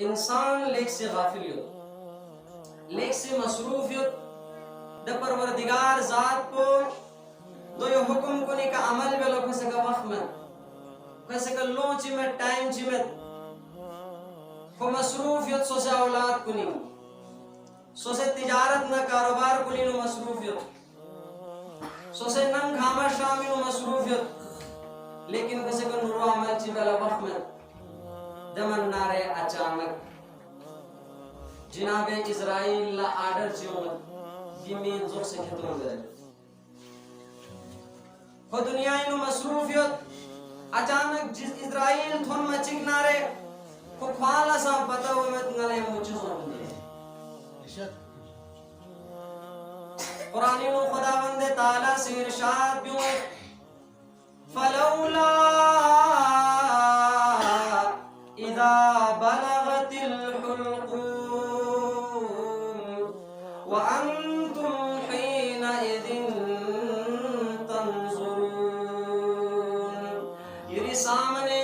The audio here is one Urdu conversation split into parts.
انسان لیک سے غافل یو لیک سے مصروف یو دا پروردگار ذات کو دو یہ حکم کنی کا عمل بلو کھسے کا وقت میں کھسے کا لون چی میں ٹائم چی میں کو مصروف یو سو سے اولاد کنی سو سے تجارت نہ کاروبار کنی نو مصروف یو سو سے ننگ گھاما شامی نو مصروف یو لیکن کسے کا نورو عمل چی بلا وقت میں دمن نارے اچانک جناب اسرائیل لا آرڈر چیومت گمین زور سے کھتوں گئے خود دنیا انو مصروفیت اچانک جس اسرائیل تھون میں چک نارے کو کھوالا سا پتا ہوئے میں تنگلے مجھے سن دے قرآن انو خدا بندے تعالیٰ سے ارشاد بیوں فلولا اذا بلغت الحلقوم وانتم حينئذ تنظرون یری سامنے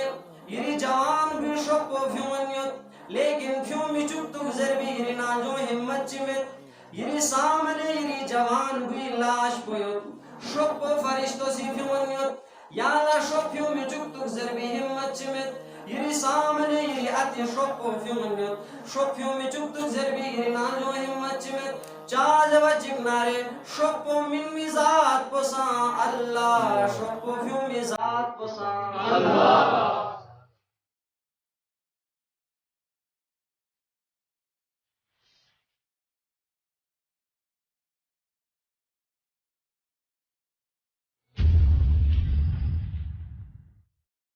یری جوان بھی شکو فیونیت لیکن فیون بھی چک تو گزر بھی یری ناجو ہمت چمت یری سامنے یری جوان بھی لاش پویت شکو فرشتو سی فیونیت یا لا شک فیون بھی چک تو گزر بھی ہمت چمت یری سامنے یری اتی شکو فیونیت شک فیون بھی چک تو گزر بھی یری ناجو ہمت چمت چاز و چکنارے شکو من مزاد پسان اللہ شکو فیون مزاد پسان اللہ